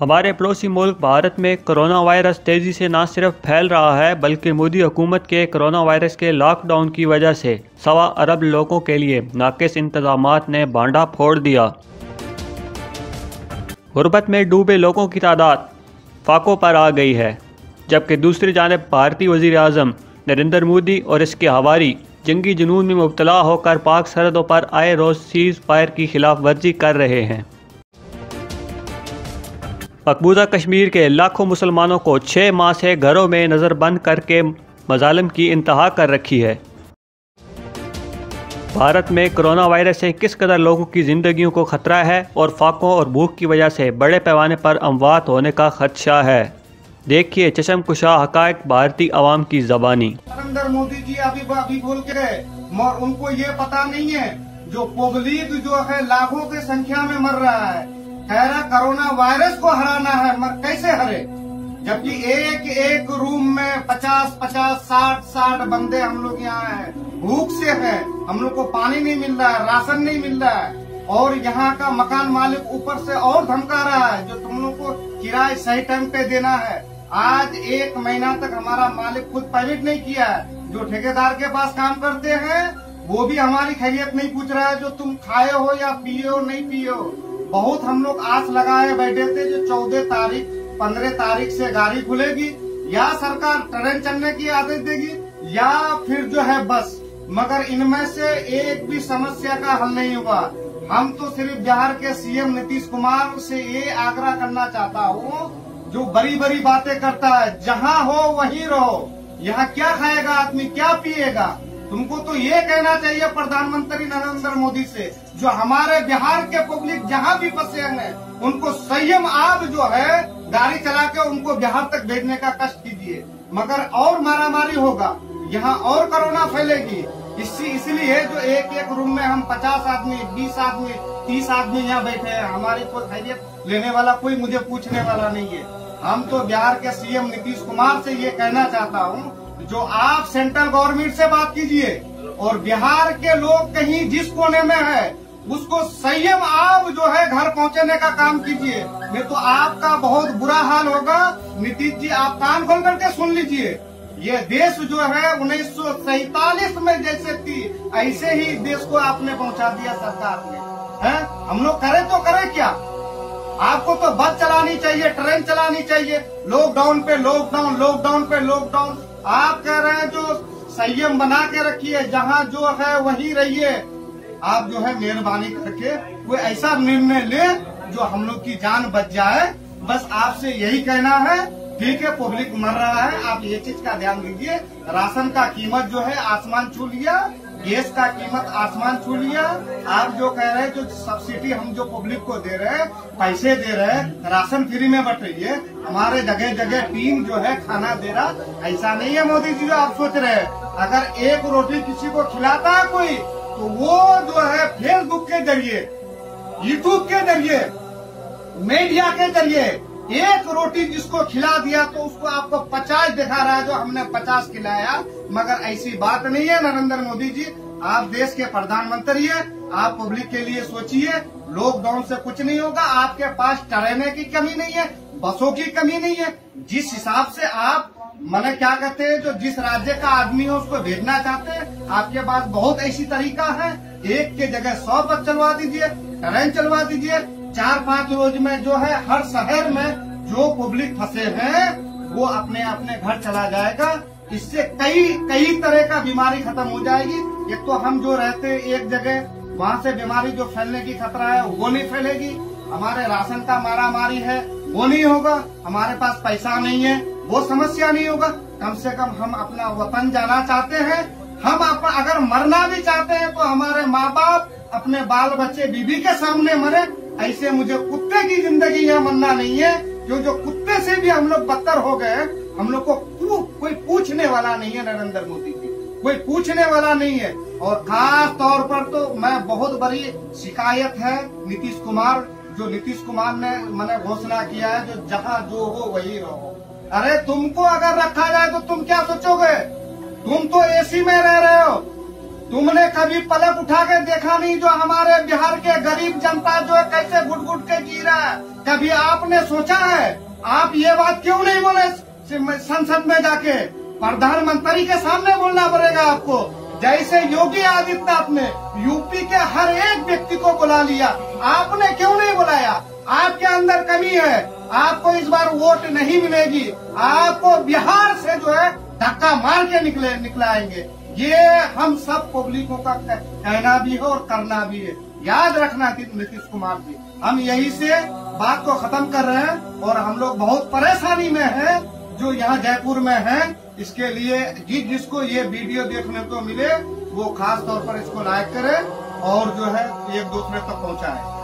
हमारे पड़ोसी मुल्क भारत में कोरोना वायरस तेज़ी से न सिर्फ फैल रहा है बल्कि मोदी हुकूमत के कोरोना वायरस के लॉकडाउन की वजह से 1.25 अरब लोगों के लिए नाकिस इंतजामात ने भांडा फोड़ दिया। गुर्बत में डूबे लोगों की तादाद फाकों पर आ गई है, जबकि दूसरी जानिब भारतीय वज़ीर आज़म नरेंद्र मोदी और इसके हवारी जंगी जुनून में मुब्तला होकर पाक सरहदों पर आए रोज़ सीज़ फायर की खिलाफ वर्जी कर रहे हैं। मकबूजा कश्मीर के लाखों मुसलमानों को 6 माह से घरों में नज़रबंद करके मज़ालिम की इंतहा कर रखी है। भारत में कोरोना वायरस से किस कदर लोगों की ज़िंदगियों को ख़तरा है और फाकों और भूख की वजह से बड़े पैमाने पर अमवात होने का खदशा है। देखिए चशम कुशा हक़ाइक़ भारतीय अवाम की ज़बानी। नरेंद्र मोदी जी अभी बोल के गए, मगर उनको ये पता नहीं है जो पब्लिक जो है लाखों की संख्या में मर रहा है, कह रहा कोरोना वायरस को हराना है, मगर कैसे हरे? जबकि एक एक रूम में 50-50, 60-60 बंदे हम लोग यहाँ हैं, भूख से हैं, हम लोग को पानी नहीं मिल रहा है, राशन नहीं मिल रहा है, और यहाँ का मकान मालिक ऊपर से और धमका रहा है जो तुम लोग को किराए सही टाइम पे देना है। आज 1 महीना तक हमारा मालिक खुद पेमेंट नहीं किया है। जो ठेकेदार के पास काम करते हैं वो भी हमारी खैरियत नहीं पूछ रहा है, जो तुम खाए हो या पिए हो नहीं पिए हो। बहुत हम लोग आस लगाए बैठे थे जो 14 तारीख 15 तारीख से गाड़ी खुलेगी, या सरकार ट्रेन चलने की आदेश देगी या फिर जो है बस, मगर इनमें से एक भी समस्या का हल नहीं हुआ। हम तो सिर्फ बिहार के सीएम नीतीश कुमार से ये आग्रह करना चाहता हूँ, जो बड़ी बड़ी बातें करता है, जहाँ हो वहीं रहो। यहाँ क्या खाएगा आदमी, क्या पिएगा? तुमको तो ये कहना चाहिए प्रधानमंत्री नरेंद्र मोदी से, जो हमारे बिहार के पब्लिक जहाँ भी फंसे हैं उनको संयम आप जो है गाड़ी चला के उनको बिहार तक भेजने का कष्ट कीजिए, मगर और मारामारी होगा, यहाँ और कोरोना फैलेगी। इसलिए जो एक एक रूम में हम 50 आदमी, 20 आदमी, 30 आदमी यहाँ बैठे हैं, हमारी कोई खैरियत लेने वाला कोई मुझे पूछने वाला नहीं है। हम तो बिहार के सीएम नीतीश कुमार से ये कहना चाहता हूँ, जो आप सेंट्रल गवर्नमेंट से बात कीजिए और बिहार के लोग कहीं जिस कोने में है उसको संयम आप जो है घर पहुँचाने का काम कीजिए, नहीं तो आपका बहुत बुरा हाल होगा। नीतीश जी आप कान खोल करके सुन लीजिए, ये देश जो है 1947 में जैसे थी ऐसे ही देश को आपने पहुंचा दिया सरकार ने, है? हम लोग करे तो करे क्या? आपको तो बस चलानी चाहिए, ट्रेन चलानी चाहिए, लॉकडाउन पे लॉकडाउन, लॉकडाउन पे लॉकडाउन। आप कह रहे हैं जो संयम बना के रखिए, जहाँ जो है वहीं रहिए। आप जो है मेहरबानी करके कोई ऐसा निर्णय ले जो हम लोग की जान बच जाए, बस आपसे यही कहना है। ठीक है, पब्लिक मर रहा है, आप ये चीज का ध्यान दीजिए। राशन का कीमत जो है आसमान छू लिया, गैस का कीमत आसमान छू लिया। आप जो कह रहे हैं जो सब्सिडी हम जो पब्लिक को दे रहे हैं, पैसे दे रहे हैं, राशन फ्री में बट रही है, हमारे जगह जगह टीम जो है खाना दे रहा, ऐसा नहीं है मोदी जी जो आप सोच रहे हैं। अगर एक रोटी किसी को खिलाता है कोई, तो वो जो है फेसबुक के जरिए, यूट्यूब के जरिए, मीडिया के जरिए एक रोटी जिसको खिला दिया तो उसको आपको 50 दिखा रहा है जो हमने 50 खिलाया, मगर ऐसी बात नहीं है। नरेंद्र मोदी जी आप देश के प्रधानमंत्री है, आप पब्लिक के लिए सोचिए। लॉकडाउन से कुछ नहीं होगा, आपके पास ट्रेन की कमी नहीं है, बसों की कमी नहीं है। जिस हिसाब से आप मैंने क्या कहते हैं, जो जिस राज्य का आदमी है उसको भेजना चाहते हैं, आपके पास बहुत ऐसी तरीका है। एक के जगह 100 बस चलवा दीजिए, ट्रेन चलवा दीजिए। 4-5 रोज में जो है हर शहर में जो पब्लिक फंसे हैं वो अपने अपने घर चला जाएगा। इससे कई तरह का बीमारी खत्म हो जाएगी। एक तो हम जो रहते हैं एक जगह, वहाँ से बीमारी जो फैलने की खतरा है वो नहीं फैलेगी। हमारे राशन का मारामारी है वो नहीं होगा, हमारे पास पैसा नहीं है वो समस्या नहीं होगा। कम से कम हम अपना वतन जाना चाहते हैं, हम अगर मरना भी चाहते हैं तो हमारे माँ बाप अपने बाल बच्चे बीबी के सामने मरे। ऐसे मुझे कुत्ते की जिंदगी यहाँ मरना नहीं है, जो कुत्ते से भी हम लोग बदतर हो गए। हम लोग को कोई पूछने वाला नहीं है, नरेंद्र मोदी जी कोई पूछने वाला नहीं है। और खास तौर पर तो मैं बहुत बड़ी शिकायत है नीतीश कुमार, जो नीतीश कुमार ने मैंने घोषणा किया है जो जहाँ जो हो वही रहो। अरे तुमको अगर रखा जाए तो तुम क्या सोचोगे? तुम तो एसी में रह रहे हो, तुमने कभी पलक उठा के देखा नहीं जो हमारे बिहार के गरीब जनता जो है कैसे घुट घुट के जी रहा है? कभी आपने सोचा है? आप ये बात क्यों नहीं बोले संसद में जाके? प्रधानमंत्री के सामने बोलना पड़ेगा आपको। जैसे योगी आदित्यनाथ ने यूपी के हर एक व्यक्ति को बुला लिया, आपने क्यों नहीं बुलाया? आपके अंदर कमी है, आपको इस बार वोट नहीं मिलेगी, आपको बिहार से जो है धक्का मार के निकलाएंगे। ये हम सब पब्लिकों का कहना भी है और करना भी है। याद रखना नीतीश कुमार जी, हम यही से बात को खत्म कर रहे हैं और हम लोग बहुत परेशानी में हैं जो यहाँ जयपुर में हैं। इसके लिए जिसको ये वीडियो देखने को मिले वो खास तौर पर इसको लाइक करे और जो है एक दूसरे तक पहुँचाए।